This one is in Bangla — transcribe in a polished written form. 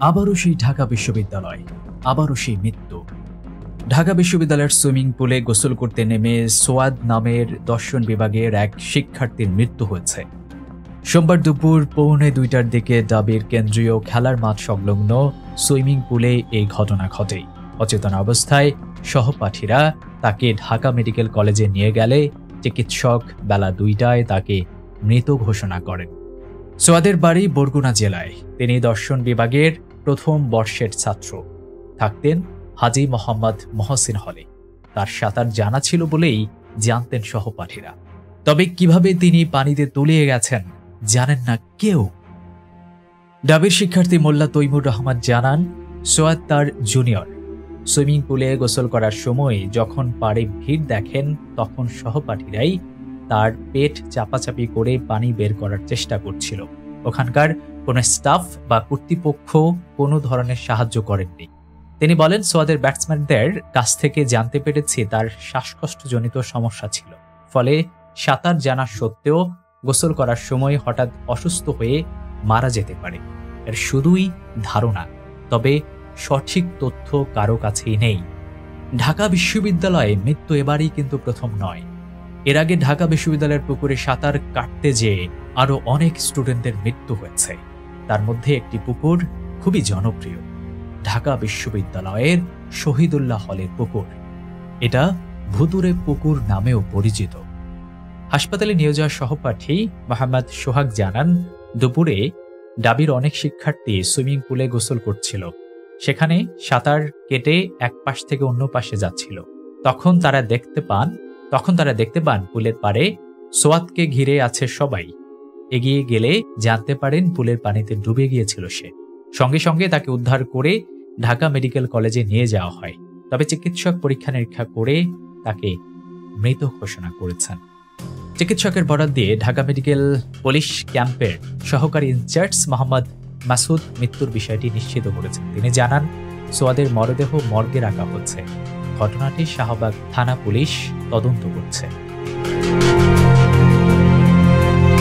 আবারও সেই ঢাকা বিশ্ববিদ্যালয়, আবারও সেই মৃত্যু। ঢাকা বিশ্ববিদ্যালয়ের সুইমিং পুলে গোসল করতে নেমে সোয়াদ নামের দর্শন বিভাগের এক শিক্ষার্থীর মৃত্যু হয়েছে। সোমবার দুপুর 1:45টার দিকে ঢাবির কেন্দ্রীয় খেলার মাঠ সংলগ্ন সুইমিং পুলে এই ঘটনা ঘটে। অচেতন অবস্থায় সহপাঠীরা তাকে ঢাকা মেডিকেল কলেজে নিয়ে গেলে চিকিৎসক বেলা 2টায় তাকে মৃত ঘোষণা করেন। সোয়াদের বাড়ি বরগুনা জেলায়। তিনি দর্শন বিভাগের প্রথম বর্ষের ছাত্র। থাকতেন হাজী মোহাম্মদ মহসিন হলে। তার সাঁতার জানা ছিল বলেই জানতেন সহপাঠীরা। তবে কিভাবে তিনি পানিতে তলিয়ে গেছেন জানেন না কেউ। ঢাবির শিক্ষার্থী মোল্লা তৈমুর রহমান জানান, সোয়াদ তার জুনিয়র। সুইমিং পুলে গোসল করার সময় যখন পাড়ে ভিড় দেখেন তখন সহপাঠীরাই তার পেট চাপাচাপি করে পানি বের করার চেষ্টা করছিল। ওখানকার কোনো স্টাফ বা কর্তৃপক্ষ কোনো ধরনের সাহায্য করেননি। তিনি বলেন, সোয়াদের ব্যাটসম্যানদের কাছ থেকে জানতে পেরেছি তার শ্বাসকষ্টজনিত সমস্যা ছিল, ফলে সাঁতার জানা সত্ত্বেও গোসল করার সময় হঠাৎ অসুস্থ হয়ে মারা যেতে পারে। এর শুধুই ধারণা, তবে সঠিক তথ্য কারো কাছেই নেই। ঢাকা বিশ্ববিদ্যালয়ে মৃত্যু এবারই কিন্তু প্রথম নয়। এর আগে ঢাকা বিশ্ববিদ্যালয়ের পুকুরে সাঁতার কাটতে যেয়ে আরও অনেক স্টুডেন্টদের মৃত্যু হয়েছে। তার মধ্যে একটি পুকুর খুবই জনপ্রিয়, ঢাকা বিশ্ববিদ্যালয়ের শহীদুল্লাহ হলের পুকুর। এটা ভুতুরে পুকুর নামেও পরিচিত। হাসপাতালে নিয়ে যাওয়া সহপাঠী মোহাম্মদ সোহাগ জানান, দুপুরে ঢাবির অনেক শিক্ষার্থী সুইমিং পুলে গোসল করছিল। সেখানে সাঁতার কেটে এক পাশ থেকে অন্য পাশে যাচ্ছিল। তখন তারা দেখতে পান পুলের পাড়ে সোয়াদকে ঘিরে আছে সবাই। এগিয়ে গেলে জানতে পারেন পুলের পানিতে ডুবে গিয়েছিল সে। সঙ্গে সঙ্গে তাকে উদ্ধার করে ঢাকা মেডিকেল কলেজে নিয়ে যাওয়া হয়। তবে চিকিৎসক পরীক্ষা নিরীক্ষা করে তাকে মৃত ঘোষণা করেছেন। চিকিৎসকের বরাত দিয়ে ঢাকা মেডিকেল পুলিশ ক্যাম্পের সহকারী ইনচার্জ মোহাম্মদ মাসুদ মৃত্যুর বিষয়টি নিশ্চিত করেছেন। তিনি জানান, সোয়াদের মরদেহ মর্গে রাখা হচ্ছে। ঘটনাটি শাহবাগ থানা পুলিশ তদন্ত করছে।